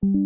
Okay,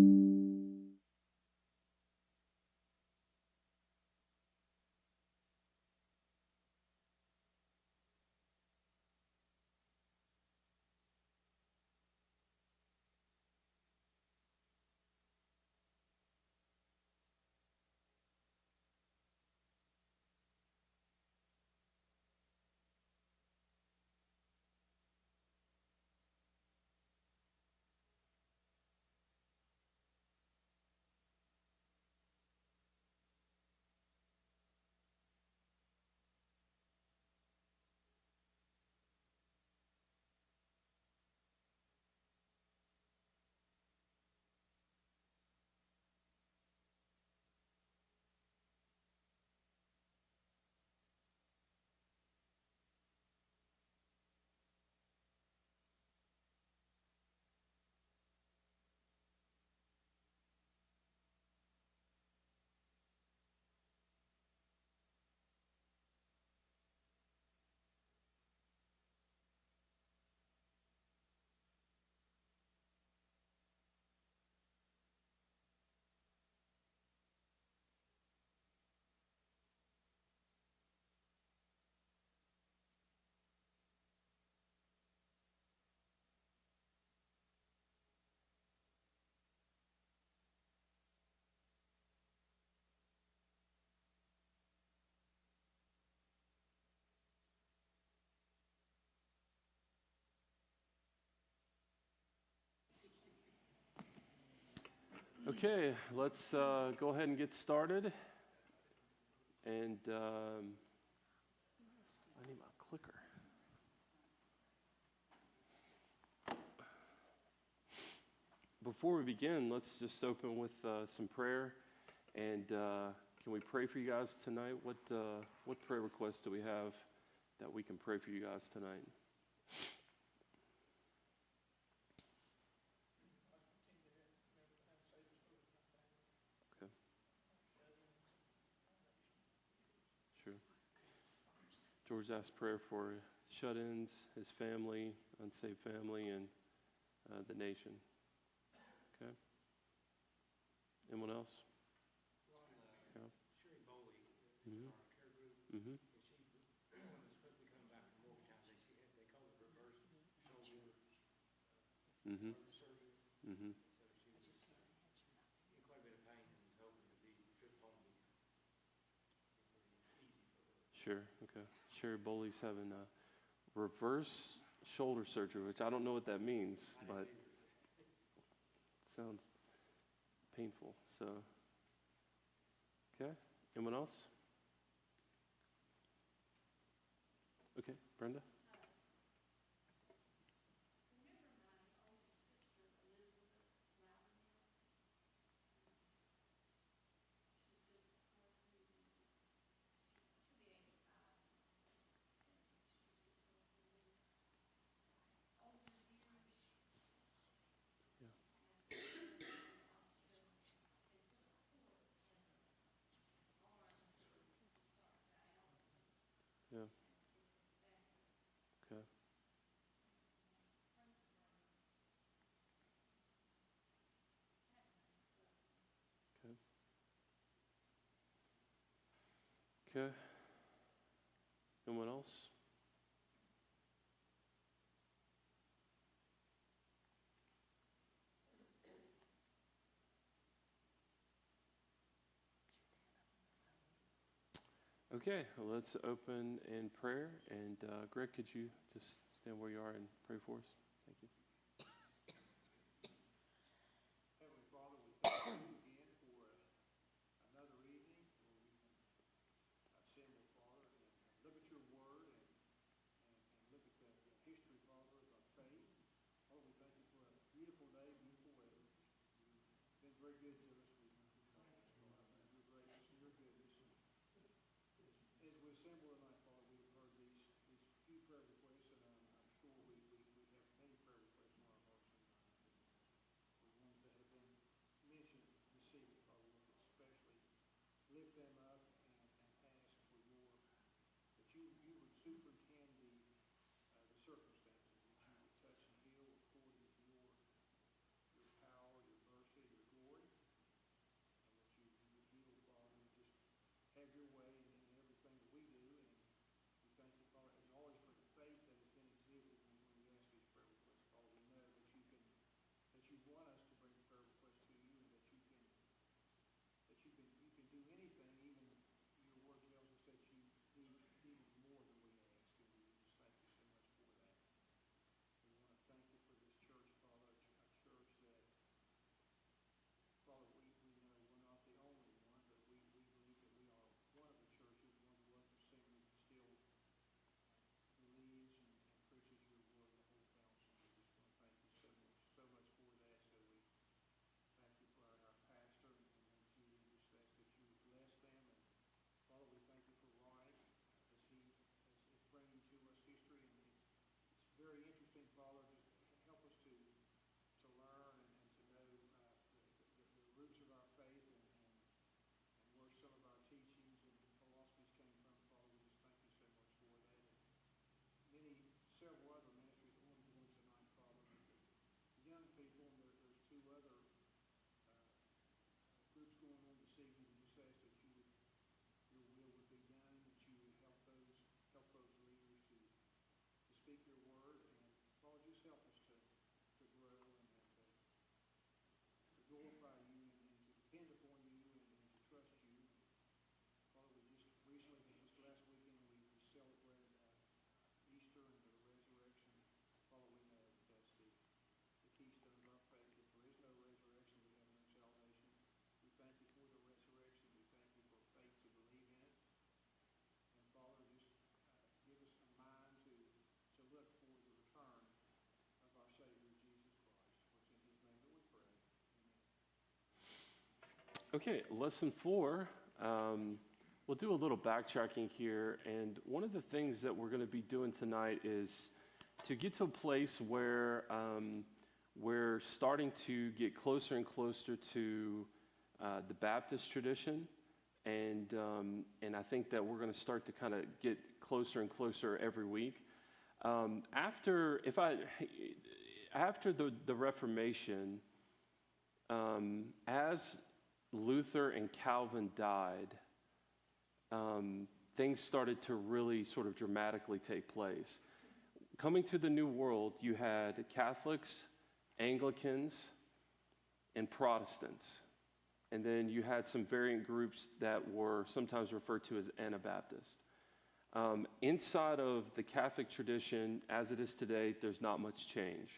let's go ahead and get started. And I need my clicker. Before we begin, let's just open with some prayer. And can we pray for you guys tonight? What prayer requests do we have that we can pray for you guys tonight? Okay. Sure. George asked prayer for shut-ins, his family, unsaved family, and the nation. Okay. Anyone else? Yeah. Mm-hmm. Mm-hmm. Mm-hmm. Mm-hmm. Sure. Okay. Sherry Bowley's having a reverse shoulder surgery, which I don't know what that means, but it sounds painful. So, okay. Anyone else? Okay. Brenda? Yeah. Okay. Okay. Okay. Anyone else? Okay, well, let's open in prayer. And Greg, could you just stand where you are and pray for us? Thank you. Heavenly Father, we thank you again for another evening where we can assemble, Father, and look at your word and look at the history, Father, of our faith. Lord, we thank you for a beautiful day, beautiful weather. You've been very good to us. We've come to us, Lord. Your grace and your goodness. As we assemble tonight, Father, we've heard these few prayer requests, and I'm sure we have many prayer requests on our hearts and minds. The ones that have been mentioned this evening, Father, we especially lift them up and ask for that you would superintend the circumstances, that you would touch and heal according to your power, your mercy, Okay, lesson 4. We'll do a little backtracking here, and one of the things that we're going to be doing tonight is to get to a place where we're starting to get closer and closer to the Baptist tradition, and I think that we're going to start to kind of get closer and closer every week. After the Reformation, as Luther and Calvin died, things started to really sort of dramatically take place. Coming to the New World, you had Catholics, Anglicans, and Protestants. And then you had some variant groups that were sometimes referred to as Anabaptist. Inside of the Catholic tradition, as it is today, there's not much change.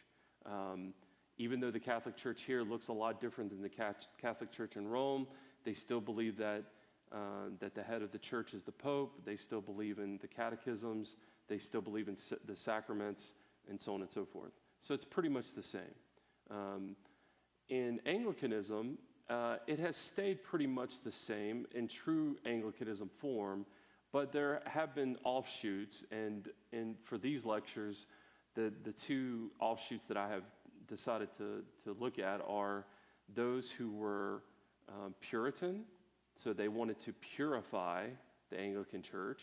Even though the Catholic Church here looks a lot different than the Catholic Church in Rome, they still believe that the head of the church is the Pope. They still believe in the catechisms. They still believe in the sacraments, and so on and so forth. So it's pretty much the same. In Anglicanism, it has stayed pretty much the same in true Anglicanism form, but there have been offshoots, and for these lectures, the two offshoots that I have decided to look at are those who were Puritan, so they wanted to purify the Anglican Church,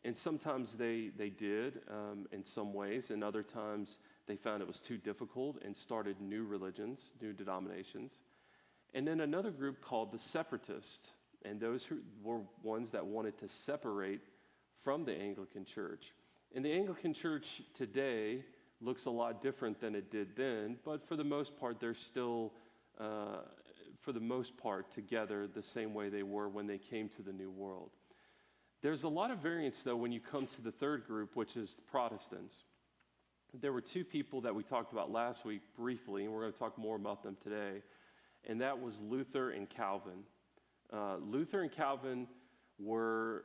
and sometimes they did in some ways, and other times they found it was too difficult and started new religions, new denominations. And then another group called the Separatists, and those who were ones that wanted to separate from the Anglican Church. And the Anglican Church today looks a lot different than it did then, but for the most part, they're still, for the most part, together the same way they were when they came to the New World. There's a lot of variance, though, when you come to the third group, which is the Protestants. There were two people that we talked about last week briefly, and we're going to talk more about them today, and that was Luther and Calvin. Luther and Calvin were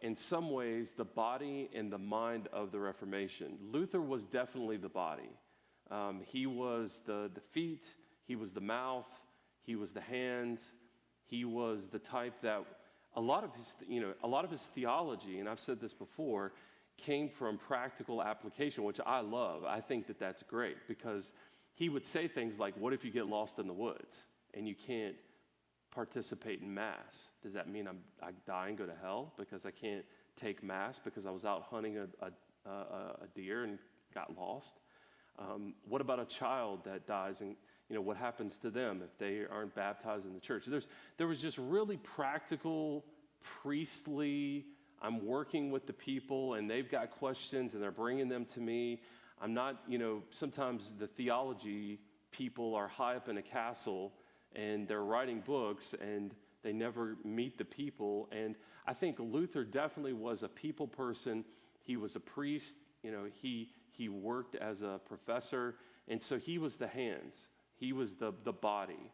in some ways, the body and the mind of the Reformation. Luther was definitely the body. He was the feet, he was the mouth, he was the hands, he was the type that a lot of his theology, and I've said this before, came from practical application, which I love. I think that that's great because he would say things like, what if you get lost in the woods and you can't participate in Mass? Does that mean I die and go to hell because I can't take Mass because I was out hunting a deer and got lost? What about a child that dies, and what happens to them if they aren't baptized in the church? There was just really practical, priestly, I'm working with the people and they've got questions and they're bringing them to me. I'm not, sometimes the theology people are high up in a castle and they're writing books and they never meet the people. And I think Luther definitely was a people person. He was a priest, he worked as a professor, and so he was the hands. He was the body.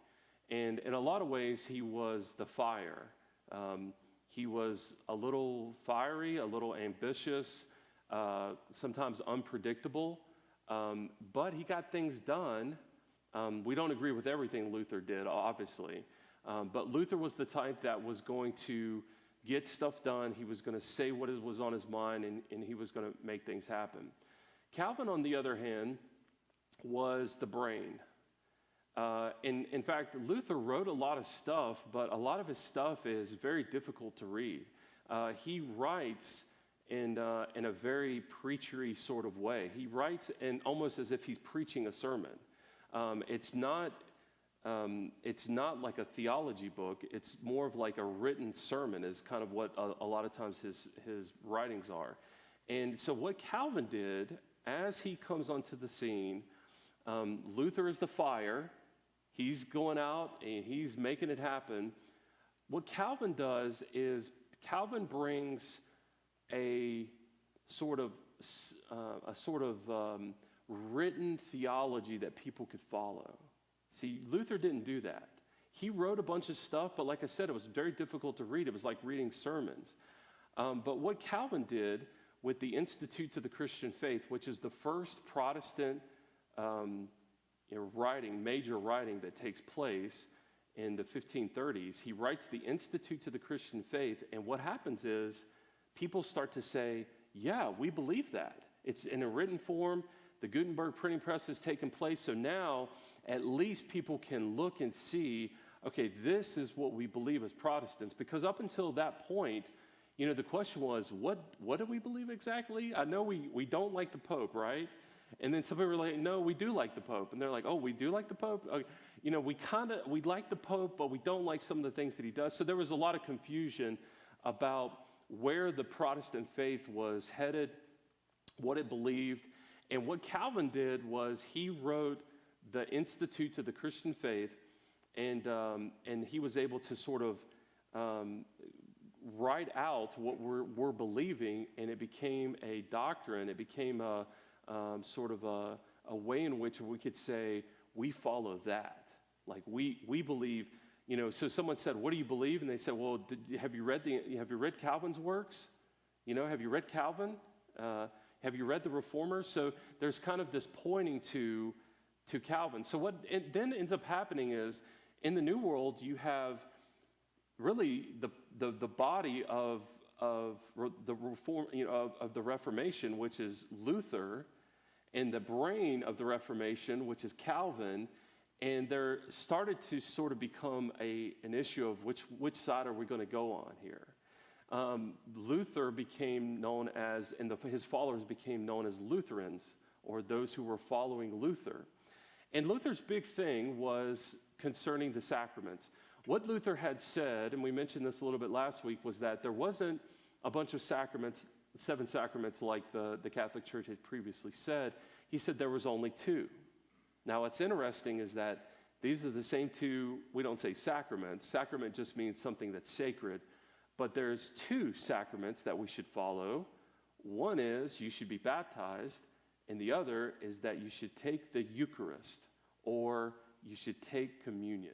And in a lot of ways, he was the fire. He was a little fiery, a little ambitious, sometimes unpredictable, but he got things done. We don't agree with everything Luther did, obviously, but Luther was the type that was going to get stuff done. He was going to say what was on his mind, and he was going to make things happen. Calvin, on the other hand, was the brain. In fact, Luther wrote a lot of stuff, but a lot of his stuff is very difficult to read. He writes in a very preachery sort of way. He writes almost as if he's preaching a sermon. It's not like a theology book. It's more of like a written sermon is kind of what a lot of times his writings are. And so what Calvin did, as he comes onto the scene, Luther is the fire. He's going out and he's making it happen. What Calvin does is Calvin brings a sort of written theology that people could follow. See, Luther didn't do that. He wrote a bunch of stuff, but like I said, it was very difficult to read. It was like reading sermons. But what Calvin did with the Institutes of the Christian Faith, which is the first Protestant major writing that takes place in the 1530s. He writes the Institutes of the Christian Faith, and what happens is people start to say, yeah, we believe that. It's in a written form. The Gutenberg printing press has taken place, so now at least people can look and see, okay, this is what we believe as Protestants. Because up until that point, you know, the question was, what do we believe exactly? I know we don't like the Pope, right? And then some people were like, no, we do like the Pope. And they're like, oh, we do like the Pope? You know, we like the Pope, but we don't like some of the things that he does. So there was a lot of confusion about where the Protestant faith was headed, what it believed. And what Calvin did was he wrote the Institutes of the Christian Faith, and he was able to sort of write out what we're believing, and it became a doctrine. It became a sort of a way in which we could say, we follow that. Like we believe, you know, so someone said, what do you believe? And they said, well, have you read Calvin's works? You know, have you read Calvin? Have you read the Reformers? So there's kind of this pointing to Calvin. So what then ends up happening is, in the New World, you have really the body of the Reform, you know, of the Reformation, which is Luther, and the brain of the Reformation, which is Calvin, and there started to sort of become an issue of which side are we going to go on here. Luther became known as, and his followers became known as Lutherans, or those who were following Luther. And Luther's big thing was concerning the sacraments. What Luther had said, and we mentioned this a little bit last week, was that there wasn't a bunch of sacraments, 7 sacraments like the Catholic Church had previously said. He said there was only 2. Now what's interesting is that these are the same 2, we don't say sacraments. Sacrament just means something that's sacred. But there's 2 sacraments that we should follow. One is you should be baptized, and the other is that you should take the Eucharist, or you should take communion.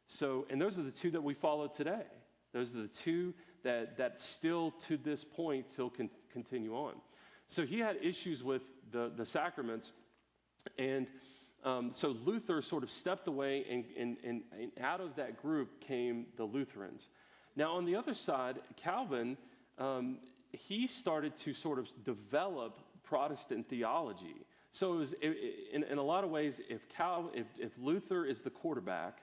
So, and those are the 2 that we follow today. Those are the 2 that still, to this point, still continue on. So he had issues with the sacraments, and so Luther sort of stepped away, and out of that group came the Lutherans. Now, on the other side, Calvin, he started to sort of develop Protestant theology. So it was, in a lot of ways, if Luther is the quarterback,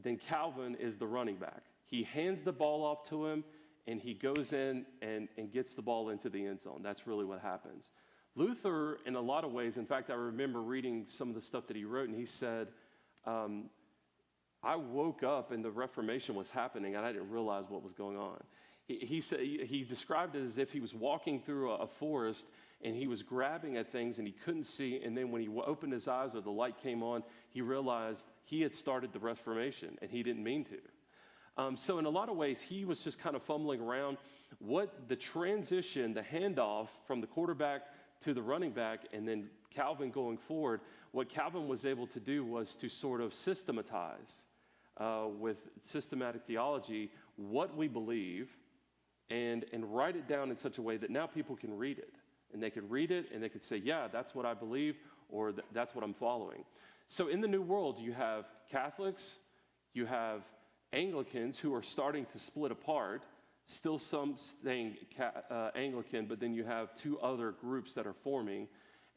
then Calvin is the running back. He hands the ball off to him, and he goes in and gets the ball into the end zone. That's really what happens. Luther, in a lot of ways, in fact, I remember reading some of the stuff that he wrote, and he said, I woke up and the Reformation was happening, and I didn't realize what was going on. He said, he described it as if he was walking through a forest, and he was grabbing at things, and he couldn't see, and then when he opened his eyes or the light came on, he realized he had started the Reformation, and he didn't mean to. So in a lot of ways, he was just kind of fumbling around what the transition, the handoff from the quarterback to the running back, and then Calvin going forward, what Calvin was able to do was to sort of systematize with systematic theology what we believe, and write it down in such a way that now people can read it. And they could read it, and they could say, yeah, that's what I believe, or that's what I'm following. So in the New World, you have Catholics, you have Anglicans who are starting to split apart, still some staying Anglican, but then you have 2 other groups that are forming.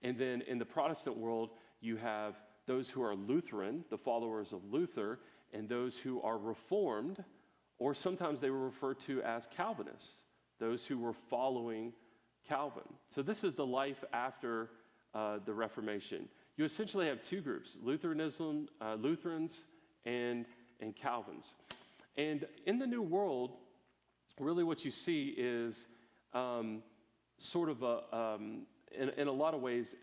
And then in the Protestant world, you have those who are Lutheran, the followers of Luther, and those who are Reformed, or sometimes they were referred to as Calvinists, those who were following Calvin. So this is the life after the Reformation. You essentially have 2 groups, Lutheranism, Lutherans and Calvins. And in the New World, really what you see is sort of in a lot of ways,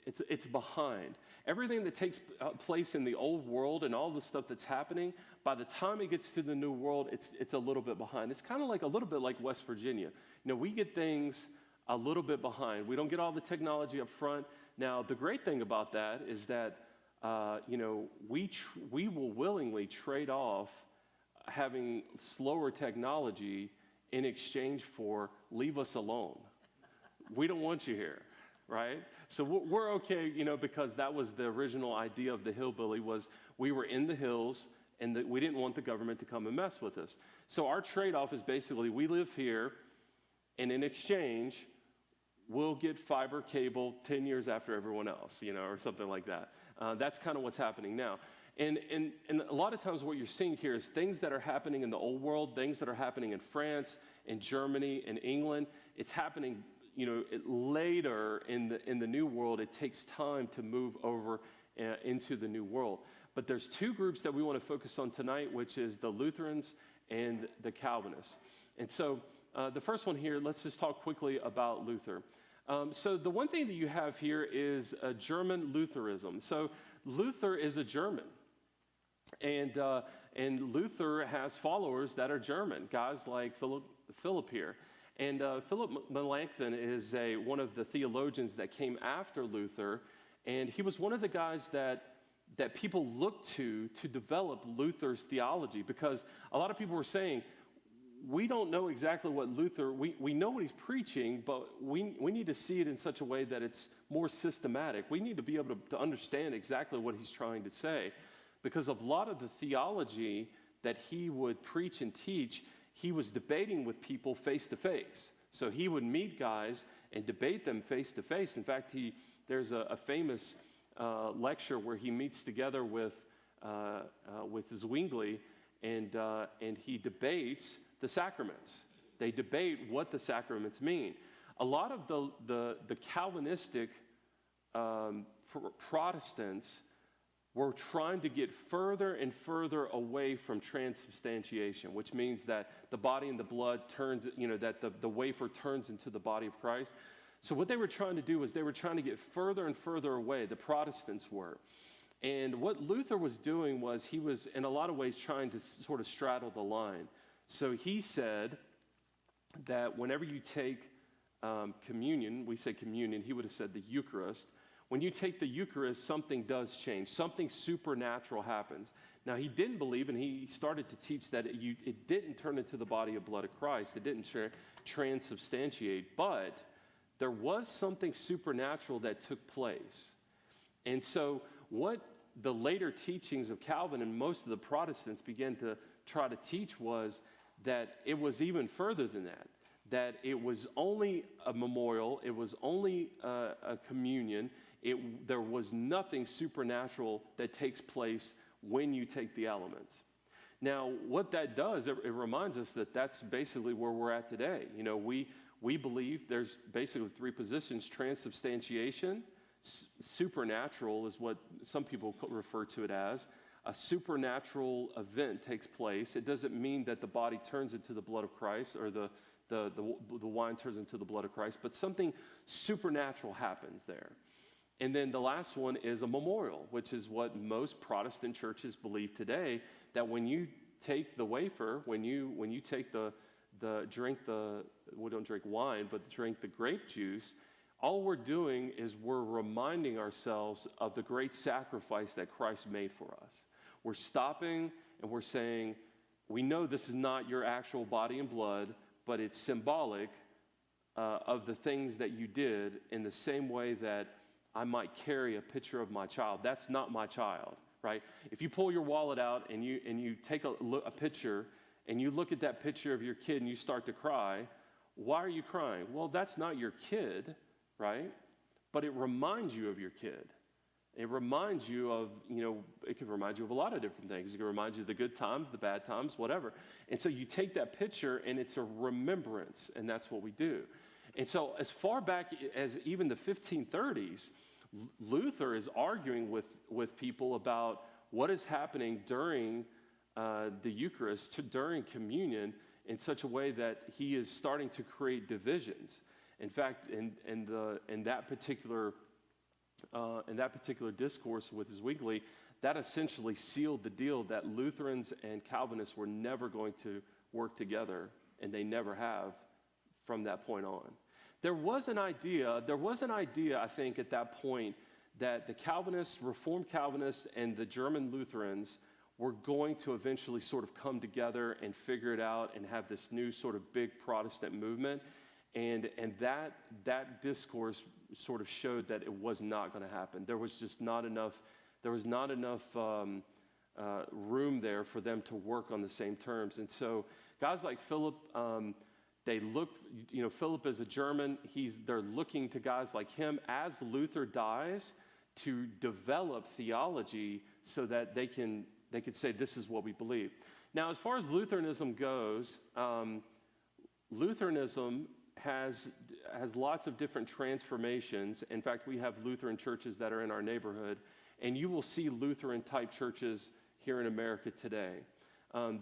it's behind. Everything that takes place in the old world and all the stuff that's happening, by the time it gets to the New World, it's a little bit behind. It's kind of like a little bit like West Virginia. You know, we get things a little bit behind. We don't get all the technology up front. Now, the great thing about that is that, you know, we will willingly trade off having slower technology in exchange for leave us alone. We don't want you here, right? So we're okay, because that was the original idea of the hillbilly, was we were in the hills and that we didn't want the government to come and mess with us. So our trade-off is basically we live here, and in exchange, we'll get fiber cable 10 years after everyone else, or something like that. That's kind of what's happening now. And a lot of times what you're seeing here is things that are happening in the old world, things that are happening in France, in Germany, in England. It's happening, later in the new world. It takes time to move over into the new world. But there's two groups that we want to focus on tonight, which is the Lutherans and the Calvinists. And so the first one here, let's just talk quickly about Luther. So the one thing that you have here is German Lutheranism. So Luther is a German. And Luther has followers that are German, guys like Philip here. And Philip Melanchthon is one of the theologians that came after Luther, and he was one of the guys that people looked to develop Luther's theology, because a lot of people were saying, we don't know exactly what Luther, we know what he's preaching, but we need to see it in such a way that it's more systematic. We need to be able to understand exactly what he's trying to say, because of a lot of the theology that he would preach and teach, he was debating with people face to face. So he would meet guys and debate them face to face. In fact, there's a famous lecture where he meets together with Zwingli, and he debates the sacraments. They debate what the sacraments mean. A lot of the Calvinistic Protestants were trying to get further and further away from transubstantiation, which means that the body and the blood turns, that the wafer turns into the body of Christ. So what they were trying to do was they were trying to get further and further away, the Protestants were. And what Luther was doing was he was, in a lot of ways, trying to sort of straddle the line. So he said that whenever you take communion, we say communion, he would have said the Eucharist. When you take the Eucharist, something does change. Something supernatural happens. Now, he didn't believe, and he started to teach that it didn't turn into the body and blood of Christ. It didn't transubstantiate, but there was something supernatural that took place. And so what the later teachings of Calvin and most of the Protestants began to try to teach was that it was even further than that it was only a memorial, it was only a communion. There was nothing supernatural that takes place when you take the elements. Now, what that does, it reminds us that that's basically where we're at today. We believe there's basically three positions: transubstantiation, supernatural is what some people refer to it as. A supernatural event takes place. It doesn't mean that the body turns into the blood of Christ or the wine turns into the blood of Christ, but something supernatural happens there. And then the last one is a memorial, which is what most Protestant churches believe today, that when you take the wafer, when you take we don't drink wine, but drink the grape juice, all we're doing is we're reminding ourselves of the great sacrifice that Christ made for us. We're stopping and we're saying, we know this is not your actual body and blood, but it's symbolic of the things that you did, in the same way that I might carry a picture of my child. That's not my child, right? If you pull your wallet out and you take a picture and you look at that picture of your kid and you start to cry, why are you crying? Well, that's not your kid, right? But it reminds you of your kid. It reminds you of, it can remind you of a lot of different things. It can remind you of the good times, the bad times, whatever. And so you take that picture and it's a remembrance, and that's what we do. And so as far back as even the 1530s, Luther is arguing with people about what is happening during the Eucharist, during communion, in such a way that he is starting to create divisions. In fact, in that particular discourse with Zwingli, that essentially sealed the deal that Lutherans and Calvinists were never going to work together, and they never have from that point on. There was an idea, I think, at that point that the Calvinists, Reformed Calvinists, and the German Lutherans were going to eventually sort of come together and figure it out and have this new sort of big Protestant movement. And that discourse sort of showed that it was not going to happen. There was just not enough. There was not enough room there for them to work on the same terms. And so guys like Philip, they look. Philip is a German. They're looking to guys like him as Luther dies to develop theology so that they could say this is what we believe. Now, as far as Lutheranism goes, Lutheranism has lots of different transformations. In fact, we have Lutheran churches that are in our neighborhood, and you will see Lutheran-type churches here in America today.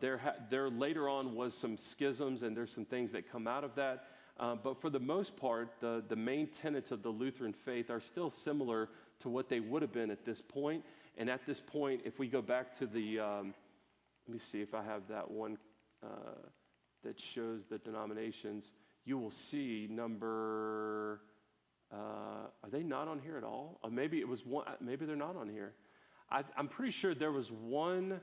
There later on was some schisms, and there's some things that come out of that. But for the most part, the main tenets of the Lutheran faith are still similar to what they would have been at this point. And at this point, if we go back to the, let me see if I have that one that shows the denominations, you will see number, are they not on here at all? Or maybe it was one, maybe they're not on here. I'm pretty sure there was one.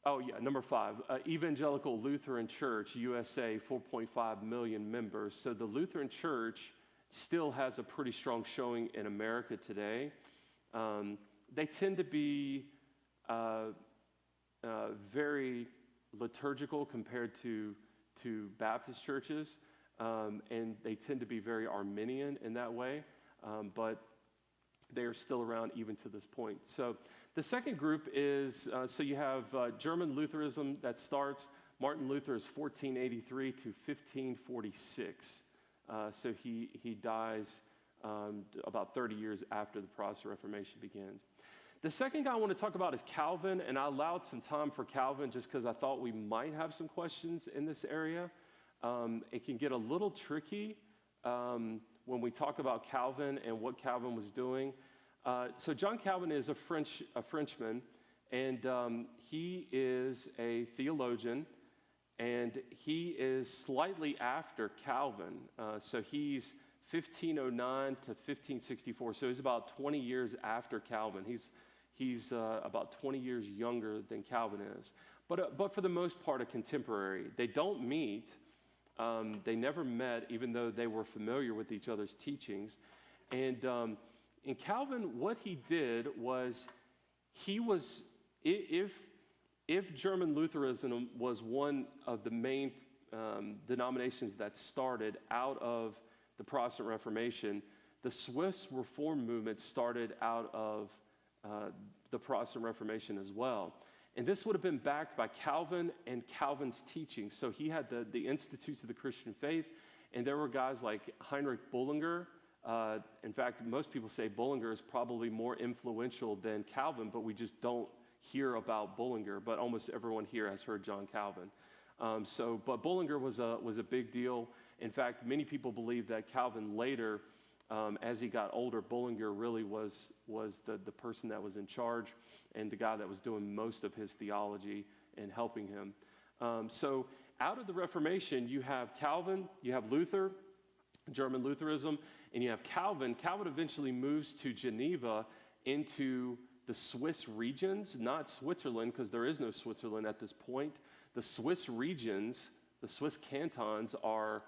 Oh, yeah, number 5, Evangelical Lutheran Church, USA, 4.5 million members. So the Lutheran Church still has a pretty strong showing in America today. They tend to be very liturgical compared to Baptist churches, and they tend to be very Arminian in that way, but they are still around even to this point. So the second group is, so you have German Lutheranism that starts, Martin Luther is 1483 to 1546. So he dies about 30 years after the Protestant Reformation begins. The second guy I want to talk about is Calvin, and I allowed some time for Calvin just because I thought we might have some questions in this area. It can get a little tricky when we talk about Calvin and what Calvin was doing. So John Calvin is a Frenchman, and he is a theologian, and he is slightly after Calvin. So he's 1509 to 1564, so he's about 20 years after Calvin. He's about 20 years younger than Calvin is, but for the most part a contemporary. They don't meet. They never met, even though they were familiar with each other's teachings. And in Calvin, what he did was, if German Lutheranism was one of the main denominations that started out of the Protestant Reformation, the Swiss Reform movement started out of the Protestant Reformation as well. And this would have been backed by Calvin and Calvin's teaching. So he had the Institutes of the Christian Faith, and there were guys like Heinrich Bullinger. In fact, most people say Bullinger is probably more influential than Calvin, but we just don't hear about Bullinger. But almost everyone here has heard John Calvin. But Bullinger was a big deal. In fact, many people believe that Calvin later, as he got older, Bullinger really was the person that was in charge and the guy that was doing most of his theology and helping him. So out of the Reformation, you have Calvin, you have Luther, German Lutheranism, and you have Calvin. Calvin eventually moves to Geneva into the Swiss regions, not Switzerland, because there is no Switzerland at this point. The Swiss regions, the Swiss cantons, are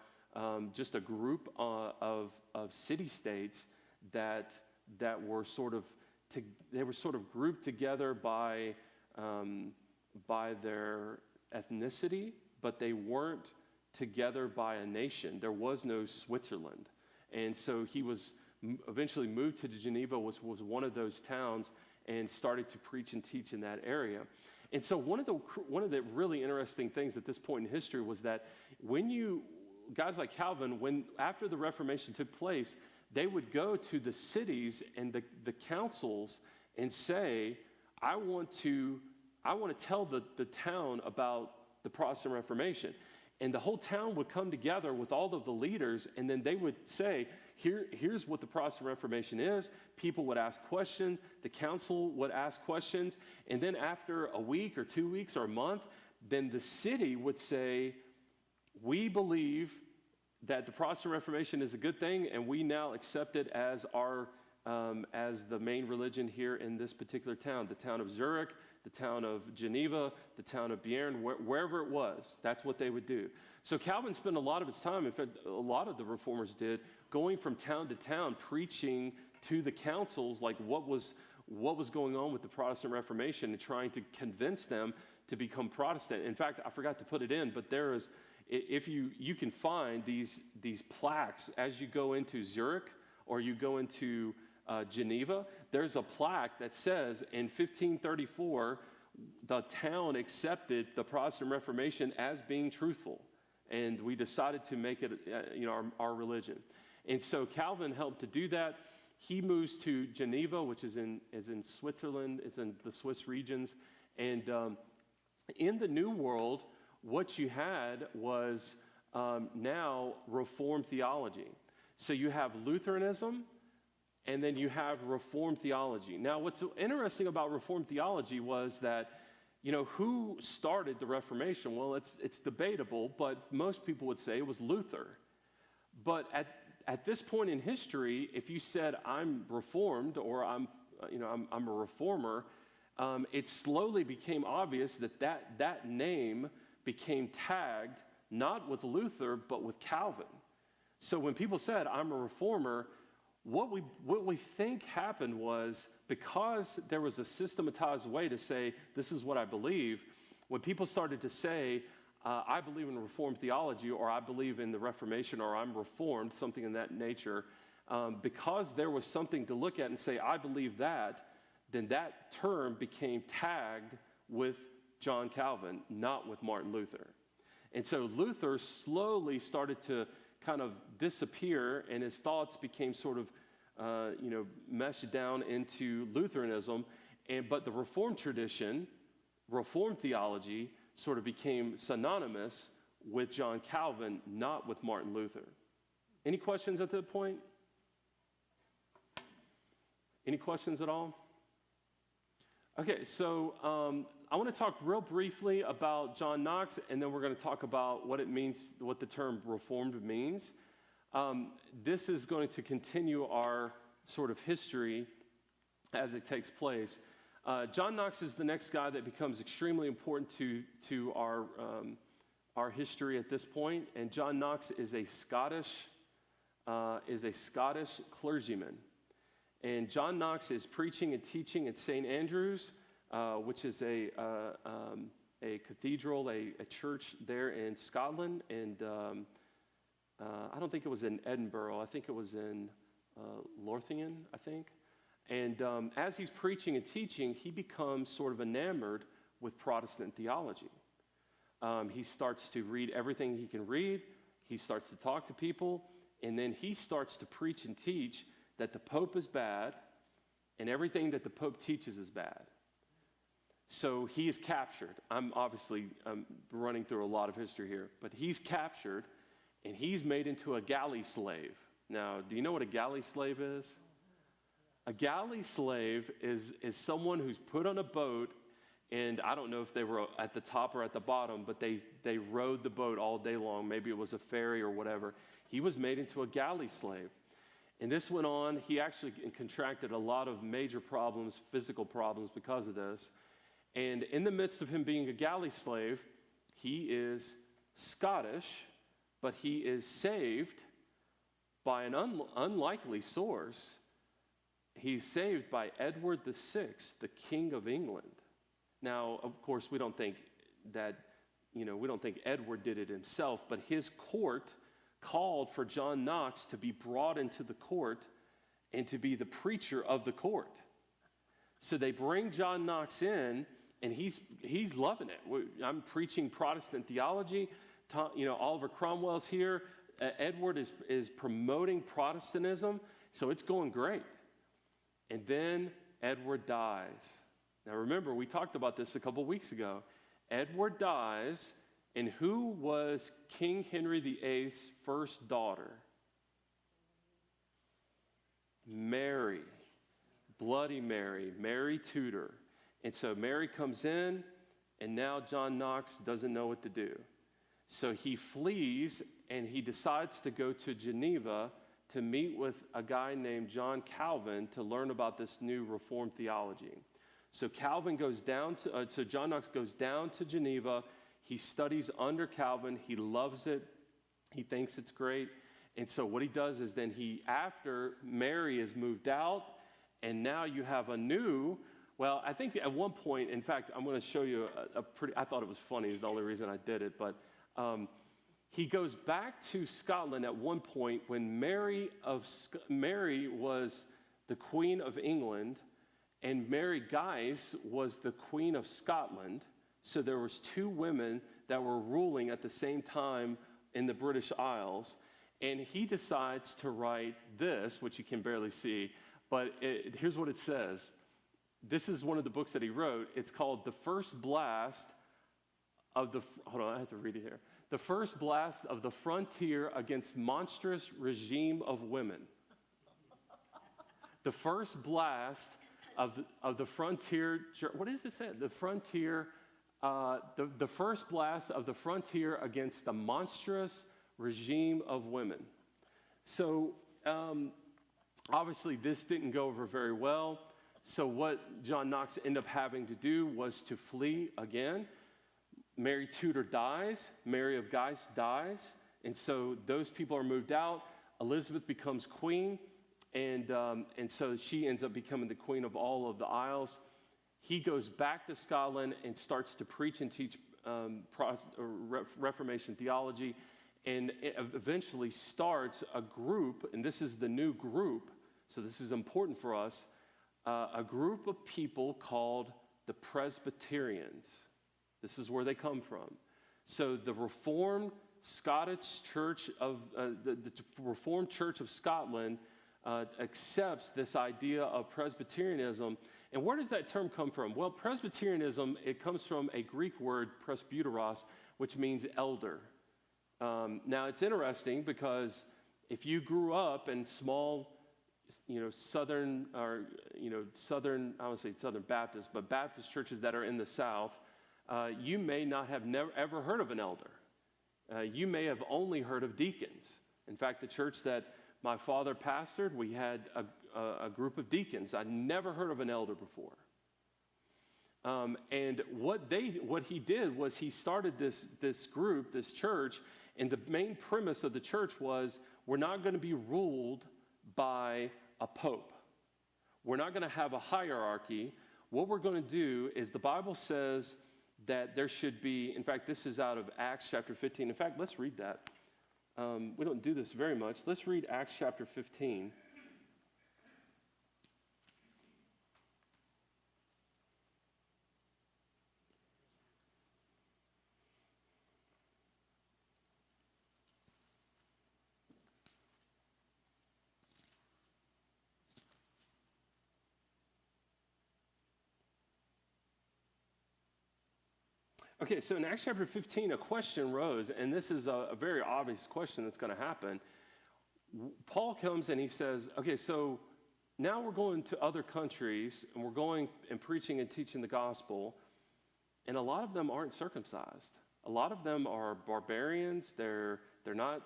just a group of city-states that were sort of grouped together by their ethnicity, but they weren't together by a nation. There was no Switzerland. And so he was eventually moved to Geneva, was one of those towns, and started to preach and teach in that area. And so one of the really interesting things at this point in history was that guys like Calvin, after the Reformation took place, they would go to the cities and the councils and say, I want to tell the town about the Protestant Reformation. And the whole town would come together with all of the leaders, and then they would say, here's what the Protestant Reformation is. People would ask questions. The council would ask questions. And then after a week or 2 weeks or a month, then the city would say, we believe that the Protestant Reformation is a good thing, and we now accept it as the main religion here in this particular town. The town of Zurich the town of Geneva, the town of Béarn, wherever it was, that's what they would do. So Calvin spent a lot of his time, in fact, a lot of the reformers did, going from town to town, preaching to the councils, like what was going on with the Protestant Reformation and trying to convince them to become Protestant. In fact, I forgot to put it in, but there is, if you can find these plaques as you go into Zurich or you go into Geneva, there's a plaque that says in 1534, the town accepted the Protestant Reformation as being truthful, and we decided to make it our religion. And so Calvin helped to do that. He moves to Geneva, which is in Switzerland, is in the Swiss regions. And in the New World, what you had was now Reformed theology. So you have Lutheranism, and then you have Reformed theology. Now, what's interesting about Reformed theology was that, who started the Reformation? Well, it's debatable, but most people would say it was Luther. But at this point in history, if you said I'm Reformed or I'm a reformer, it slowly became obvious that name became tagged not with Luther but with Calvin. So when people said I'm a reformer, what we think happened was, because there was a systematized way to say this is what I believe, when people started to say I believe in Reformed theology, or I believe in the Reformation, or I'm Reformed, something in that nature, because there was something to look at and say, I believe that, then that term became tagged with John Calvin, not with Martin Luther. And so Luther slowly started to kind of disappear, and his thoughts became sort of, meshed down into Lutheranism. But the Reformed tradition, Reformed theology, sort of became synonymous with John Calvin, not with Martin Luther. Any questions at that point? Any questions at all? Okay, so I want to talk real briefly about John Knox, and then we're going to talk about what it means, what the term Reformed means. This is going to continue our sort of history as it takes place. John Knox is the next guy that becomes extremely important to our history at this point, and John Knox is a Scottish clergyman. And John Knox is preaching and teaching at St. Andrew's, which is a cathedral, a church there in Scotland. And I don't think it was in Edinburgh. I think it was in Lothian, I think. And as he's preaching and teaching, he becomes sort of enamored with Protestant theology. He starts to read everything he can read. He starts to talk to people. And then he starts to preach and teach that the Pope is bad and everything that the Pope teaches is bad. So he is captured. I'm running through a lot of history here, but he's captured and he's made into a galley slave. Now, do you know what a galley slave is? A galley slave is someone who's put on a boat, and I don't know if they were at the top or at the bottom, but they rowed the boat all day long. Maybe it was a ferry or whatever. He was made into a galley slave. And this went on. He actually contracted a lot of major problems, physical problems, because of this. And in the midst of him being a galley slave, he is Scottish, but he is saved by an unlikely source. He's saved by Edward VI, the King of England. Now, of course, we don't think Edward did it himself, but his court called for John Knox to be brought into the court and to be the preacher of the court. So they bring John Knox in, and he's loving it. I'm preaching Protestant theology. Oliver Cromwell's here. Edward is promoting Protestantism, so it's going great. And then Edward dies. Now remember, we talked about this a couple weeks ago. Edward dies, and who was King Henry VIII's first daughter? Mary. Bloody Mary. Mary Tudor. And so Mary comes in, and now John Knox doesn't know what to do. So he flees, and he decides to go to Geneva to meet with a guy named John Calvin to learn about this new Reformed theology. So Calvin goes down to, so John Knox goes down to Geneva. He studies under Calvin. He loves it. He thinks it's great. And so what he does is then after Mary is moved out, and now you have a new, well, I think at one point, in fact, I'm going to show you I thought it was funny, is the only reason I did it, but he goes back to Scotland at one point when Mary was the Queen of England, and Mary Guise was the Queen of Scotland. So there was two women that were ruling at the same time in the British Isles. And he decides to write this, which you can barely see, but here's what it says. This is one of the books that he wrote. It's called The First Blast of the, hold on, I have to read it here. The First Blast of the Frontier Against Monstrous Regime of Women. The first blast of the frontier, what does it say? The frontier, the first blast of the frontier against the monstrous regime of women. So obviously this didn't go over very well. So what John Knox ended up having to do was to flee again. Mary Tudor dies, Mary of Guise dies, and so those people are moved out. Elizabeth becomes queen, and so she ends up becoming the queen of all of the Isles. He goes back to Scotland and starts to preach and teach Reformation theology, and eventually starts a group, and this is the new group, so this is important for us, a group of people called the Presbyterians. This is where they come from. So the Reformed Scottish Church of the Reformed Church of Scotland accepts this idea of Presbyterianism. And where does that term come from? Well, Presbyterianism, it comes from a Greek word, presbyteros, which means elder. Now, it's interesting because if you grew up in small, southern, or, southern, I would say Southern Baptist, but Baptist churches that are in the South, you may not have ever heard of an elder. You may have only heard of deacons. In fact, the church that my father pastored, we had a group of deacons. I'd never heard of an elder before. And what he did was he started this group, this church, and the main premise of the church was we're not going to be ruled by a pope. We're not going to have a hierarchy. What we're going to do is the Bible says that there should be, in fact, this is out of Acts chapter 15. In fact, let's read that. We don't do this very much. Let's read Acts chapter 15. Okay, so in Acts chapter 15, a question rose, and this is a very obvious question that's going to happen. Paul comes and he says, okay, so now we're going to other countries, and we're going and preaching and teaching the gospel, and a lot of them aren't circumcised. A lot of them are barbarians. They're not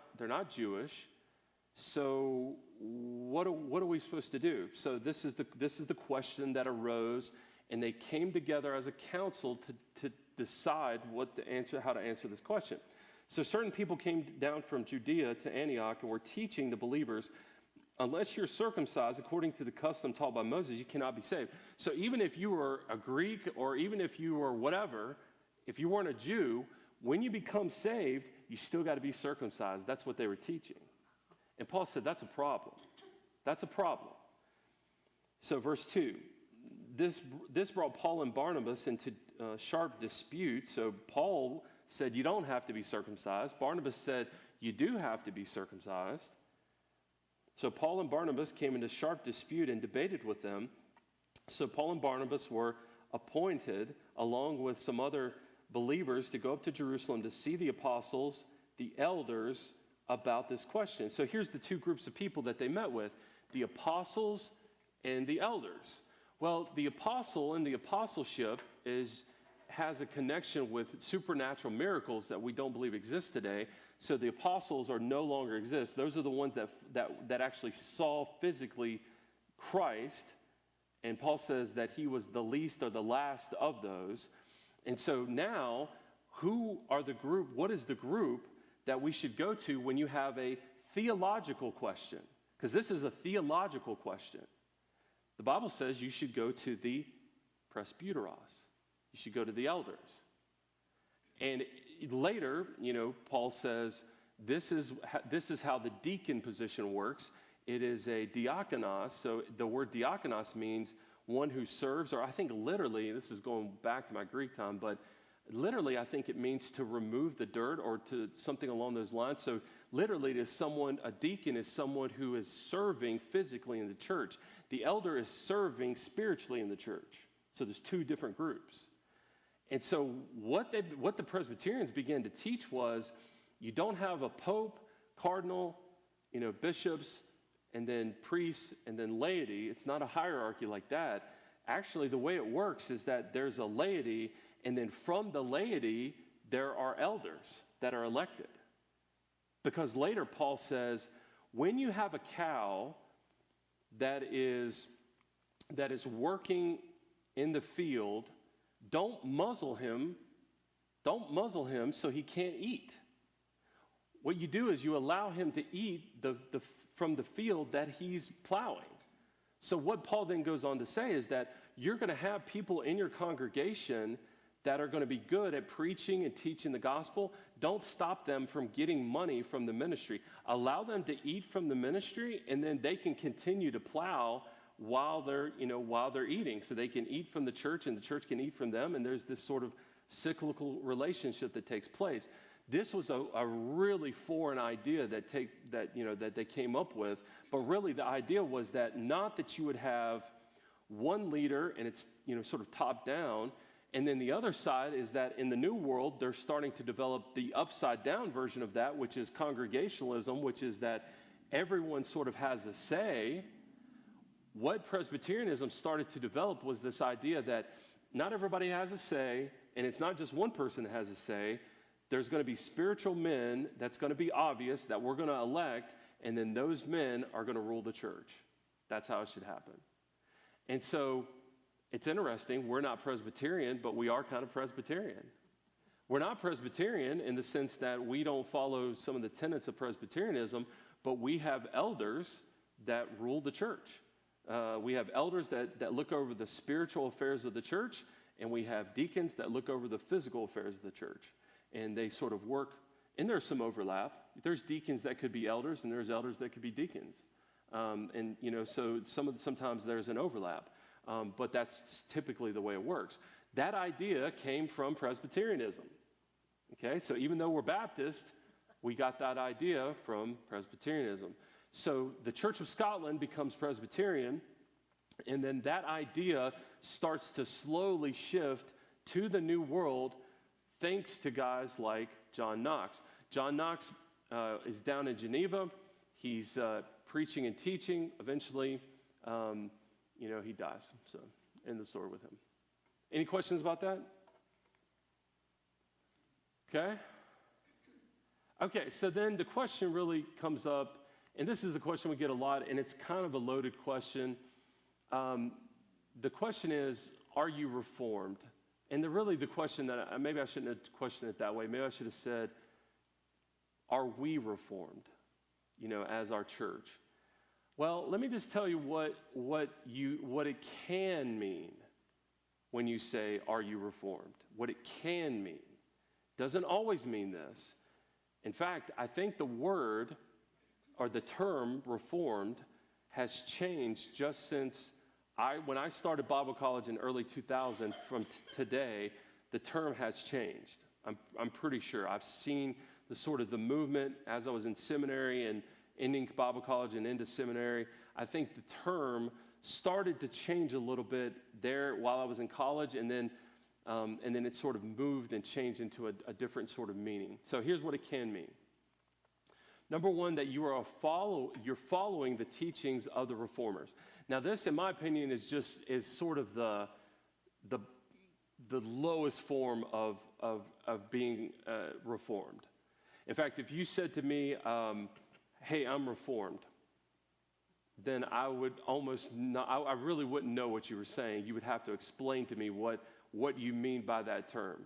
Jewish. So what are we supposed to do? So this is the question that arose, and they came together as a council to decide how to answer this question. So certain people came down from Judea to Antioch and were teaching the believers, unless you're circumcised according to the custom taught by Moses, you cannot be saved. So even if you were a Greek, or even if you were whatever, if you weren't a Jew, when you become saved, you still got to be circumcised. That's what they were teaching. And Paul said, that's a problem. That's a problem. So verse 2, this brought Paul and Barnabas into sharp dispute. So Paul said, you don't have to be circumcised. Barnabas said, you do have to be circumcised. So Paul and Barnabas came into sharp dispute and debated with them. So Paul and Barnabas were appointed, along with some other believers, to go up to Jerusalem to see the apostles, the elders, about this question. So here's the two groups of people that they met with, the apostles and the elders. Well, the apostle and the apostleship has a connection with supernatural miracles that we don't believe exist today. So the apostles no longer exist. Those are the ones that actually saw physically Christ And Paul says that he was the least or the last of those. And so now, what is the group that we should go to when you have a theological question? Because this is a theological question. The Bible says you should go to the presbyteros. You should go to the elders. And later, Paul says this is how the deacon position works. It is a diakonos. So the word diakonos means one who serves, or I think literally, this is going back to my Greek time, but literally I think it means to remove the dirt or to something along those lines. So literally it is a deacon is someone who is serving physically in the church. The elder is serving spiritually in the church. So there's two different groups. And so what the Presbyterians began to teach was you don't have a pope, cardinal, bishops, and then priests, and then laity. It's not a hierarchy like that. Actually, the way it works is that there's a laity, and then from the laity, there are elders that are elected. Because later Paul says, when you have a cow that is working in the field, don't muzzle him so he can't eat. What you do is you allow him to eat from the field that he's plowing. So what Paul then goes on to say is that you're going to have people in your congregation that are going to be good at preaching and teaching the gospel. Don't stop them from getting money from the ministry. Allow them to eat from the ministry, and then they can continue to plow while they're eating. So they can eat from the church, and the church can eat from them, and there's this sort of cyclical relationship that takes place. This was a really foreign idea that they came up with, but really the idea was that not that you would have one leader and it's sort of top down, and then the other side is that in the New World they're starting to develop the upside down version of that, which is congregationalism, which is that everyone sort of has a say. What Presbyterianism started to develop was this idea that not everybody has a say, and it's not just one person that has a say. There's going to be spiritual men that's going to be obvious that we're going to elect, and then those men are going to rule the church. That's how it should happen. And so it's interesting. We're not Presbyterian, but we are kind of Presbyterian. We're not Presbyterian in the sense that we don't follow some of the tenets of Presbyterianism, but we have elders that rule the church. We have elders that look over the spiritual affairs of the church, and we have deacons that look over the physical affairs of the church. And they sort of work, and there's some overlap. There's deacons that could be elders, and there's elders that could be deacons. So sometimes there's an overlap. But that's typically the way it works. That idea came from Presbyterianism. Okay, so even though we're Baptist, we got that idea from Presbyterianism. So the Church of Scotland becomes Presbyterian, and then that idea starts to slowly shift to the New World, thanks to guys like John Knox. John Knox is down in Geneva. He's preaching and teaching. Eventually, he dies. So, end the story with him. Any questions about that? Okay, so then the question really comes up, and this is a question we get a lot, and it's kind of a loaded question. The question is, are you reformed? And the question that maybe I shouldn't have questioned it that way. Maybe I should have said, are we reformed, as our church? Well, let me just tell you what it can mean when you say, are you reformed? What it can mean. Doesn't always mean this. In fact, I think the word or the term reformed has changed just since when I started Bible college in early 2000, from today, the term has changed. I'm pretty sure. I've seen the movement as I was in seminary and ending Bible college and into seminary. I think the term started to change a little bit there while I was in college, and then it sort of moved and changed into a different sort of meaning. So here's what it can mean. Number one, that you're following the teachings of the reformers. Now, this, in my opinion, is sort of the lowest form of being reformed. In fact, if you said to me, "Hey, I'm reformed," then I would almost not, I really wouldn't know what you were saying. You would have to explain to me what you mean by that term.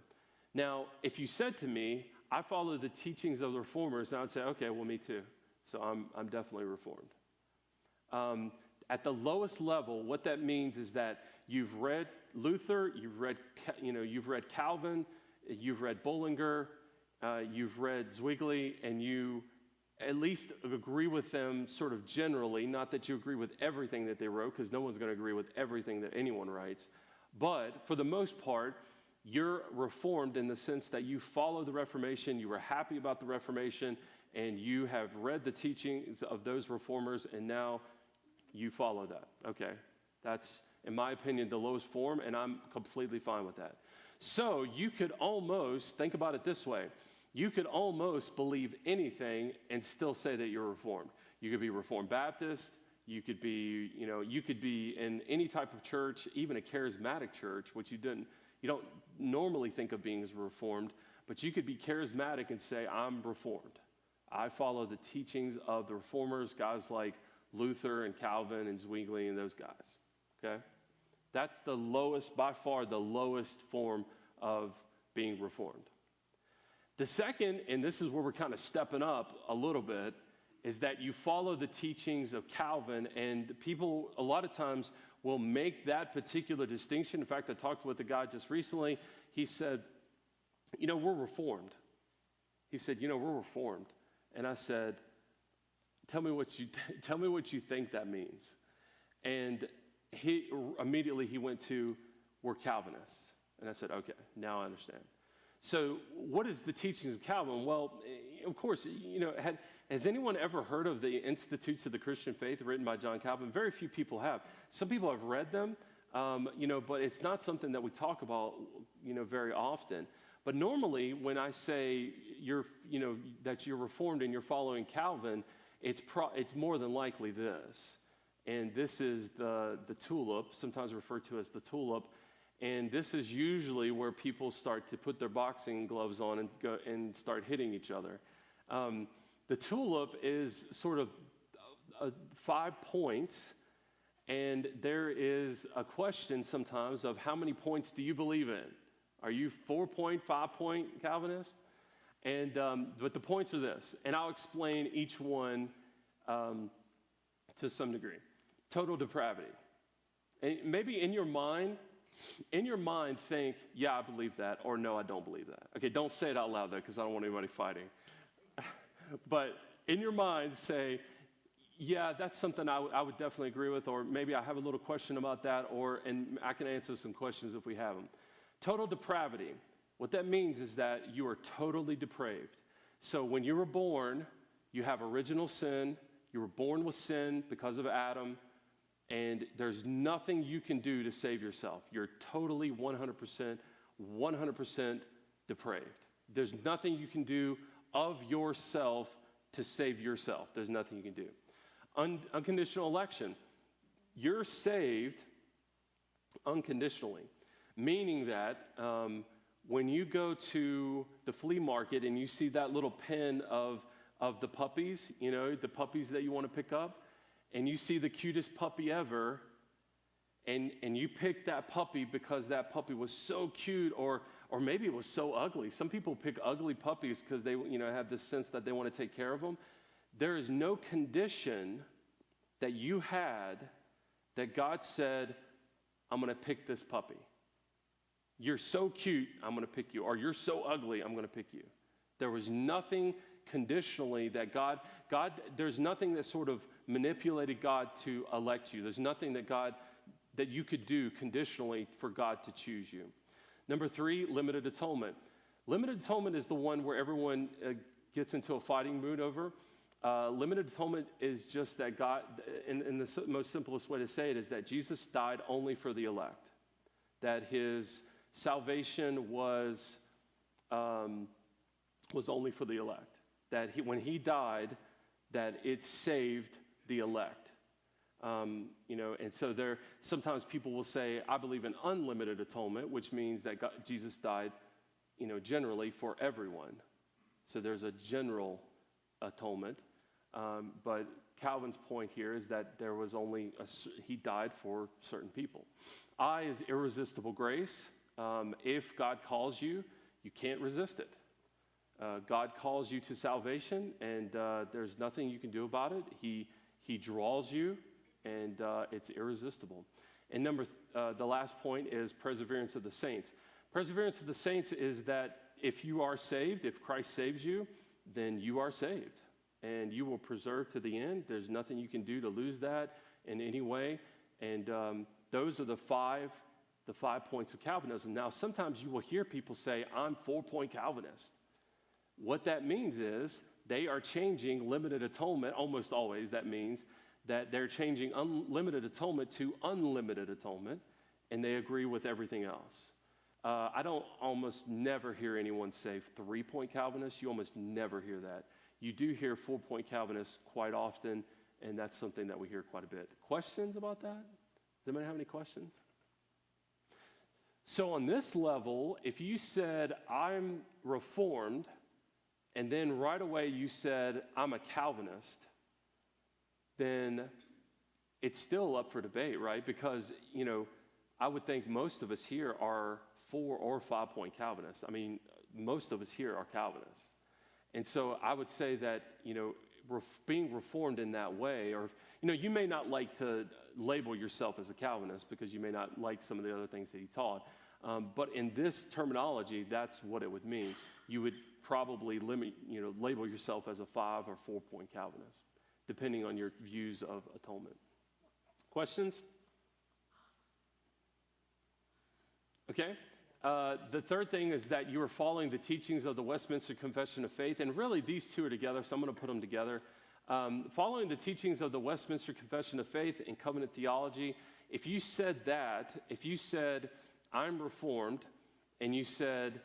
Now, if you said to me, I follow the teachings of the Reformers, and I would say, okay, well, me too. So I'm definitely Reformed. At the lowest level, what that means is that you've read Luther, you've read Calvin, you've read Bullinger, you've read Zwingli, and you at least agree with them sort of generally, not that you agree with everything that they wrote, because no one's going to agree with everything that anyone writes. But for the most part, you're Reformed in the sense that you follow the Reformation, you were happy about the Reformation, and you have read the teachings of those Reformers, and now you follow that. Okay, that's, in my opinion, the lowest form, and I'm completely fine with that. So you could almost, think about it this way, you could almost believe anything and still say that you're Reformed. You could be Reformed Baptist, you could be in any type of church, even a charismatic church, which you don't normally think of being as Reformed, but you could be charismatic and say, I'm Reformed. I follow the teachings of the Reformers, guys like Luther and Calvin and Zwingli and those guys, okay? That's the lowest, by far the lowest form of being Reformed. The second, and this is where we're kind of stepping up a little bit, is that you follow the teachings of Calvin, and people a lot of times will make that particular distinction. In fact, I talked with a guy just recently. He said, we're Reformed. He said, we're Reformed. And I said, tell me what you think that means. And he immediately went to, we're Calvinists. And I said, okay, now I understand. So what is the teachings of Calvin? Well, of course, has anyone ever heard of the Institutes of the Christian Faith written by John Calvin? Very few people have. Some people have read them, but it's not something that we talk about, very often. But normally when I say that you're Reformed and you're following Calvin, it's more than likely this. And this is the tulip, sometimes referred to as the tulip. And this is usually where people start to put their boxing gloves on and go and start hitting each other. The tulip is sort of 5 points, and there is a question sometimes of how many points do you believe in? Are you 4-point, 5-point Calvinist? And but the points are this, and I'll explain each one to some degree. Total depravity. And maybe in your mind think, yeah, I believe that, or no, I don't believe that. Okay, don't say it out loud, though, because I don't want anybody fighting. But in your mind say, yeah, that's something I would definitely agree with, or maybe I have a little question about that, and I can answer some questions if we have them. Total depravity. What that means is that you are totally depraved. So when you were born, you have original sin. You were born with sin because of Adam. And there's nothing you can do to save yourself. You're totally 100% depraved. There's nothing you can do of yourself to save yourself. There's nothing you can do. Unconditional election. You're saved unconditionally, meaning that when you go to the flea market and you see that little pen of the puppies, the puppies that you want to pick up, and you see the cutest puppy ever, and you pick that puppy because that puppy was so cute, or maybe it was so ugly. Some people pick ugly puppies because they have this sense that they want to take care of them. There is no condition that you had that God said, I'm going to pick this puppy. You're so cute, I'm going to pick you. Or you're so ugly, I'm going to pick you. There was nothing conditionally that God, there's nothing that sort of manipulated God to elect you. There's nothing that you could do conditionally for God to choose you. Number 3, limited atonement. Limited atonement is the one where everyone gets into a fighting mood over. Limited atonement is just that God, in the most simplest way to say it, is that Jesus died only for the elect. That his salvation was only for the elect. That when he died, that it saved the elect. And so sometimes people will say, I believe in unlimited atonement, which means that Jesus died, generally for everyone. So there's a general atonement. But Calvin's point here is that there was only, he died for certain people. I is irresistible grace. If God calls you, you can't resist it. God calls you to salvation, and there's nothing you can do about it. He draws you, and it's irresistible. And the last point is perseverance of the saints. Perseverance of the saints is that if you are saved, if Christ saves you, then you are saved, and you will persevere to the end. There's nothing you can do to lose that in any way. And those are the five points of Calvinism. Now, sometimes you will hear people say, I'm 4-point Calvinist. What that means is they are changing limited atonement. Almost always that means that they're changing unlimited atonement to unlimited atonement, and they agree with everything else. I don't almost never hear anyone say 3-point Calvinist. You almost never hear that. You do hear 4-point Calvinists quite often, and that's something that we hear quite a bit. Questions about that? Does anybody have any questions? So on this level, if you said, I'm Reformed, and then right away you said, I'm a Calvinist, then it's still up for debate, right? Because, I would think most of us here are 4 or 5-point Calvinists. I mean, most of us here are Calvinists. And so I would say that, being Reformed in that way, or, you may not like to label yourself as a Calvinist because you may not like some of the other things that he taught. But in this terminology, that's what it would mean. You would probably label yourself as a 5 or 4-point Calvinist, depending on your views of atonement. Questions? Okay. The third thing is that you are following the teachings of the Westminster Confession of Faith, and really these two are together, so I'm going to put them together. Following the teachings of the Westminster Confession of Faith and covenant theology, if you said, I'm Reformed, and you said,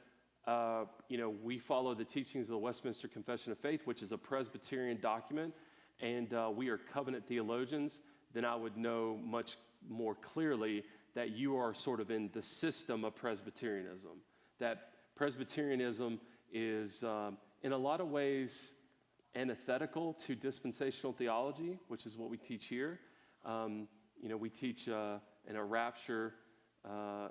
we follow the teachings of the Westminster Confession of Faith, which is a Presbyterian document, and we are covenant theologians, then I would know much more clearly that you are sort of in the system of Presbyterianism. That Presbyterianism is, in a lot of ways, antithetical to dispensational theology, which is what we teach here. We teach in a rapture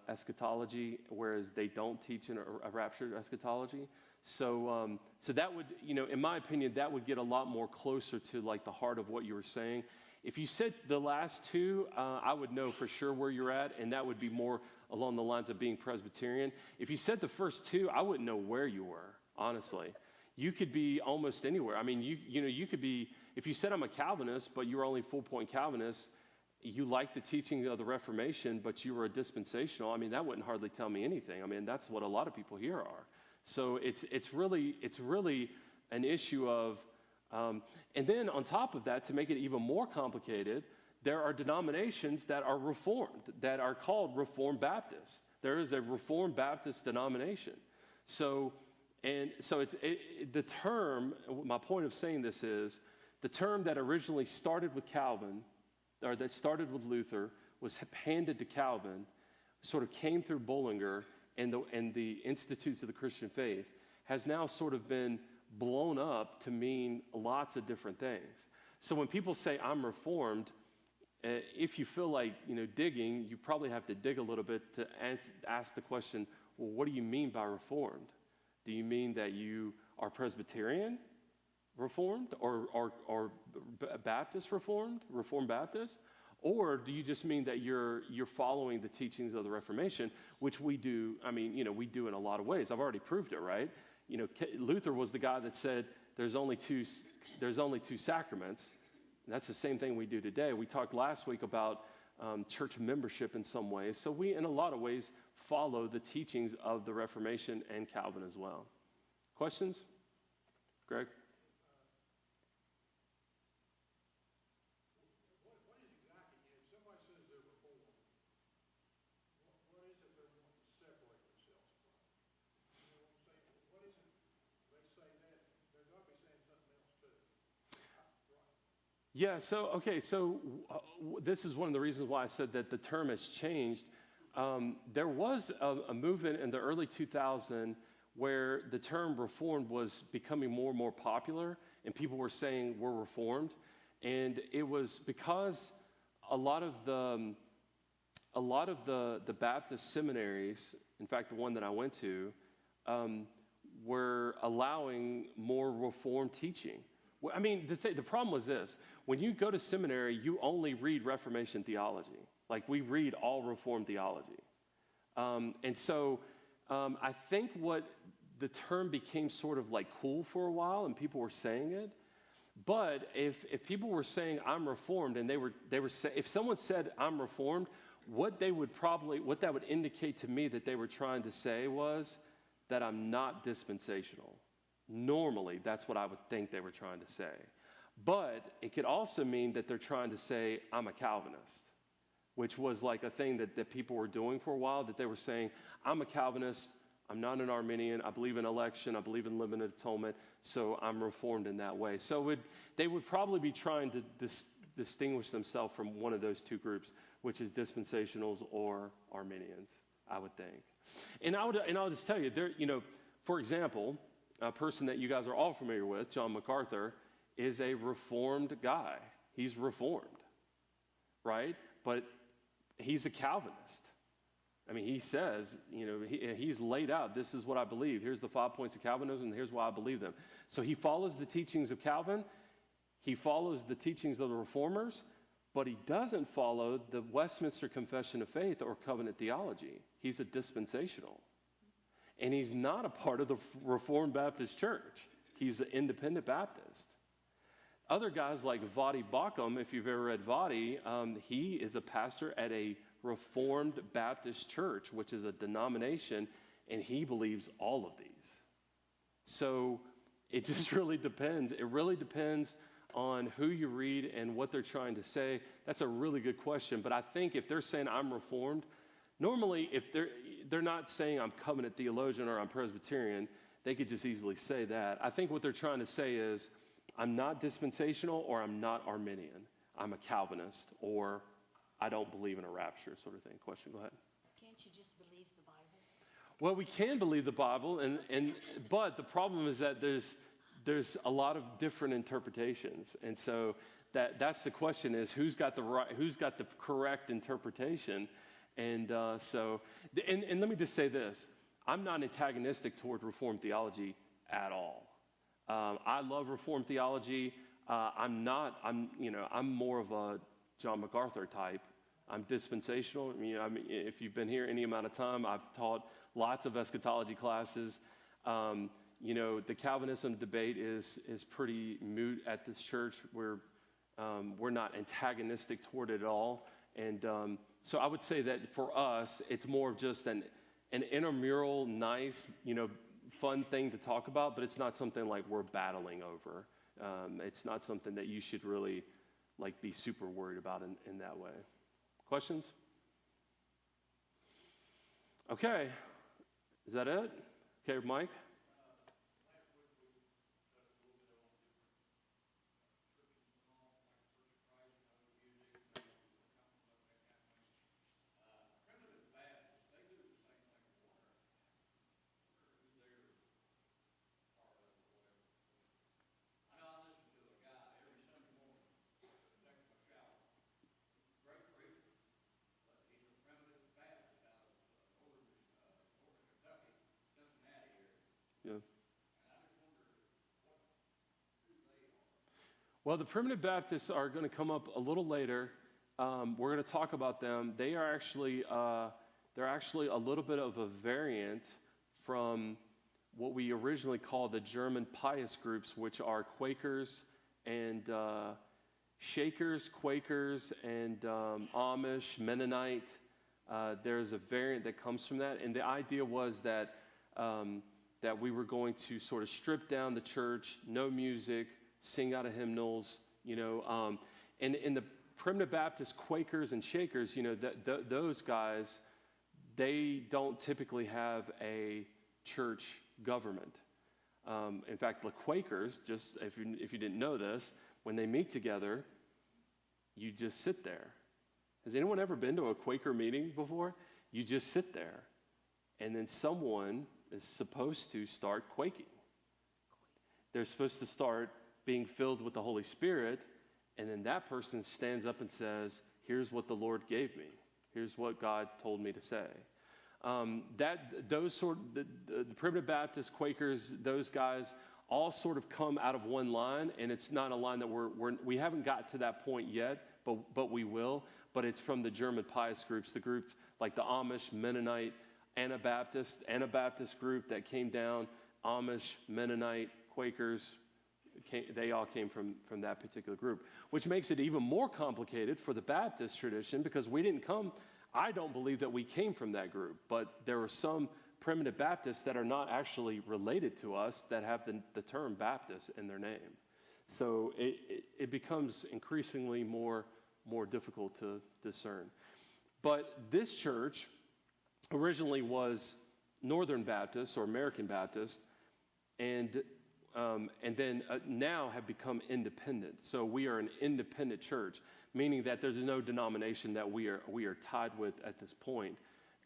eschatology, whereas they don't teach in a rapture eschatology. So that would, in my opinion, that would get a lot more closer to like the heart of what you were saying. If you said the last two, I would know for sure where you're at, and that would be more along the lines of being Presbyterian. If you said the first two, I wouldn't know where you were, honestly. You could be almost anywhere. I mean, you could be, if you said I'm a Calvinist, but you're only 4-point Calvinist, you like the teaching of the Reformation, but you were a dispensational, I mean, that wouldn't hardly tell me anything. I mean, that's what a lot of people here are. So it's really an issue of, and then on top of that, to make it even more complicated, there are denominations that are Reformed, that are called Reformed Baptists. There is a Reformed Baptist denomination. So the term, my point of saying this is, the term that originally started with Calvin, or that started with Luther, was handed to Calvin, sort of came through Bullinger and the Institutes of the Christian Faith, has now sort of been blown up to mean lots of different things. So when people say, I'm Reformed, if you feel like, digging, you probably have to dig a little bit to ask the question, well, what do you mean by Reformed? Do you mean that you are Presbyterian Reformed or Baptist Reformed Baptist? Or do you just mean that you're following the teachings of the Reformation, which we do, we do in a lot of ways. I've already proved it, right? Luther was the guy that said there's only two sacraments. And that's the same thing we do today. We talked last week about church membership in some ways. So we, in a lot of ways, follow the teachings of the Reformation and Calvin as well. Questions? Greg? What is exactly, if somebody says they're Reformed, what is it they're wanting to separate themselves from? You know what I'm saying? What is it? They say that, they're going to be saying something else too. Right. Yeah, so this is one of the reasons why I said that the term has changed. There was a movement in the early 2000s where the term Reformed was becoming more and more popular, and people were saying we're Reformed. And it was because a lot of the Baptist seminaries, in fact, the one that I went to, were allowing more Reformed teaching. Well, I mean, the problem was this. When you go to seminary, you only read Reformation theology. Like, we read all Reformed theology. And so I think what the term became sort of like cool for a while, and people were saying it. But if people were saying I'm Reformed, and if someone said I'm Reformed, what that would indicate to me that they were trying to say was that I'm not dispensational. Normally, that's what I would think they were trying to say. But it could also mean that they're trying to say I'm a Calvinist, which was like a thing that people were doing for a while, that they were saying, I'm a Calvinist, I'm not an Arminian, I believe in election, I believe in limited atonement, so I'm Reformed in that way. So they would probably be trying to distinguish themselves from one of those two groups, which is dispensationals or Arminians, I would think. And I'll just tell you, for example, a person that you guys are all familiar with, John MacArthur, is a Reformed guy. He's Reformed, right? But he's a Calvinist. I mean, he says, he's laid out, this is what I believe. Here's the 5 points of Calvinism, and here's why I believe them. So he follows the teachings of Calvin. He follows the teachings of the Reformers, but he doesn't follow the Westminster Confession of Faith or covenant theology. He's a dispensational. And he's not a part of the Reformed Baptist Church. He's an independent Baptist. Other guys like Voddie Baucham, if you've ever read Voddie, he is a pastor at a Reformed Baptist Church, which is a denomination, and he believes all of these. So it just really depends. It really depends on who you read and what they're trying to say. That's a really good question. But I think if they're saying I'm Reformed, normally if they're not saying I'm covenant theologian or I'm Presbyterian, they could just easily say that. I think what they're trying to say is I'm not dispensational or I'm not Arminian. I'm a Calvinist or I don't believe in a rapture sort of thing. Question, go ahead. Can't you just believe the Bible? Well, we can believe the Bible, but the problem is that there's a lot of different interpretations, and so that's the question: is who's got the correct interpretation? And let me just say this: I'm not antagonistic toward Reformed theology at all. I love Reformed theology. I'm more of a John MacArthur type. I'm dispensational. If you've been here any amount of time, I've taught lots of eschatology classes. The Calvinism debate is pretty moot at this church. We're not antagonistic toward it at all. And so I would say that for us, it's more of just an intramural, nice, fun thing to talk about, but it's not something like we're battling over. It's not something that you should really be super worried about in that way. Questions? Okay. Is that it? Okay, Mike? Yeah. Well, the Primitive Baptists are going to come up a little later. We're going to talk about them. They're actually a little bit of a variant from what we originally called the German pious groups, which are Quakers and Shakers, Quakers, and Amish, Mennonite. There's a variant that comes from that, and the idea was that we were going to sort of strip down the church, no music, sing out of hymnals, and in the Primitive Baptist Quakers and Shakers, those guys, they don't typically have a church government. In fact, the Quakers, just if you didn't know this, when they meet together, you just sit there. Has anyone ever been to a Quaker meeting before? You just sit there, and then someone is supposed to start quaking. They're supposed to start being filled with the Holy Spirit, and then that person stands up and says, here's what the Lord gave me. Here's what God told me to say. The Primitive Baptists, Quakers, those guys all sort of come out of one line, and it's not a line that we haven't got to that point yet, but we will. But it's from the German pious groups, the groups like the Amish, Mennonite, Anabaptist group that came down, Amish, Mennonite, Quakers, they all came from that particular group, which makes it even more complicated for the Baptist tradition because I don't believe that we came from that group, but there are some primitive Baptists that are not actually related to us that have the term Baptist in their name. So it becomes increasingly more difficult to discern. But this church originally was Northern Baptist or American Baptist, and then now have become independent. So we are an independent church, meaning that there's no denomination that we are tied with at this point.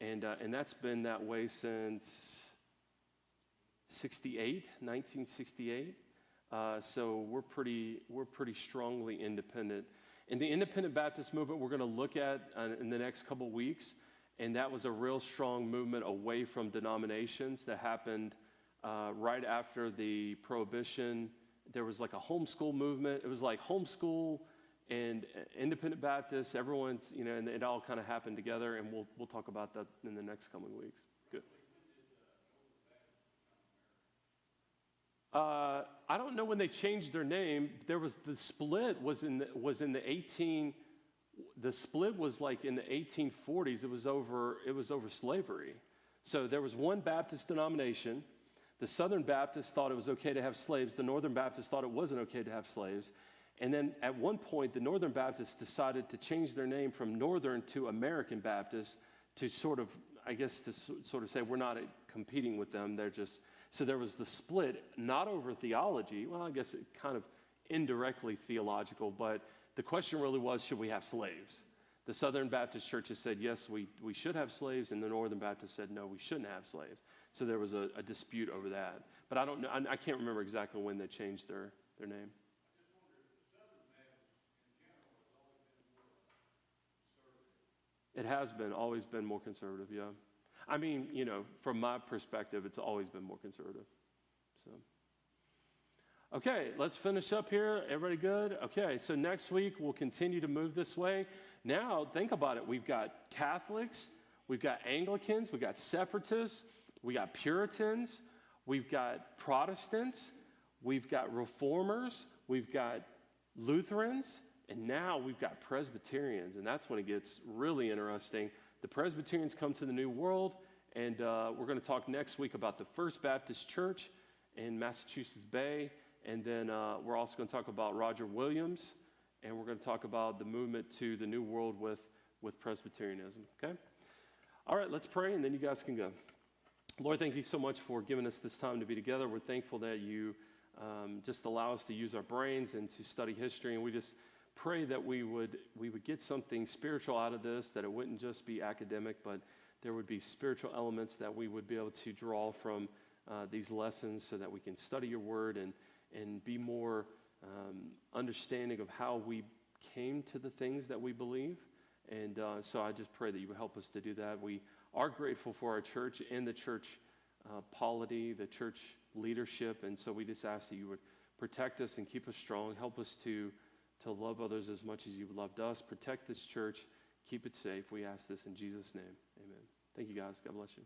And that's been that way since 1968. So we're pretty strongly independent. In the independent Baptist movement, we're going to look at in the next couple weeks, and that was a real strong movement away from denominations that happened right after the Prohibition. There was like a homeschool movement. It was like homeschool and independent Baptists, everyone's, and it all kind of happened together, and we'll talk about that in the next coming weeks. Good. I don't know when they changed their name. The split was in the split was like in the 1840s. It was over slavery. So there was one Baptist denomination. The Southern Baptists thought it was okay to have slaves. The Northern Baptists thought it wasn't okay to have slaves. And then at one point, the Northern Baptists decided to change their name from Northern to American Baptist to sort of say we're not competing with them. So there was the split, not over theology. Well, I guess it kind of indirectly theological, but the question really was, should we have slaves? The Southern Baptist churches said, yes, we should have slaves, and the Northern Baptists said, no, we shouldn't have slaves. So there was a dispute over that. But I don't know, I can't remember exactly when they changed their name. It has always been more conservative, yeah. I mean, from my perspective, it's always been more conservative. So, okay, let's finish up here. Everybody good? Okay, so next week we'll continue to move this way. Now, think about it. We've got Catholics, we've got Anglicans, we've got Separatists, we got Puritans, we've got Protestants, we've got Reformers, we've got Lutherans, and now we've got Presbyterians, and that's when it gets really interesting. The Presbyterians come to the New World, and we're going to talk next week about the First Baptist Church in Massachusetts Bay, and then we're also going to talk about Roger Williams, and we're going to talk about the movement to the New World with Presbyterianism, okay? All right, let's pray, and then you guys can go. Lord, thank you so much for giving us this time to be together. We're thankful that you just allow us to use our brains and to study history, and we just pray that we would get something spiritual out of this, that it wouldn't just be academic, but there would be spiritual elements that we would be able to draw from these lessons so that we can study your word and be more understanding of how we came to the things that we believe. And so I just pray that you would help us to do that. We are grateful for our church and the church polity, the church leadership, and so we just ask that you would protect us and keep us strong, help us to love others as much as you've loved us. Protect this church. Keep it safe. We ask this in Jesus' name. Amen. Thank you, guys. God bless you.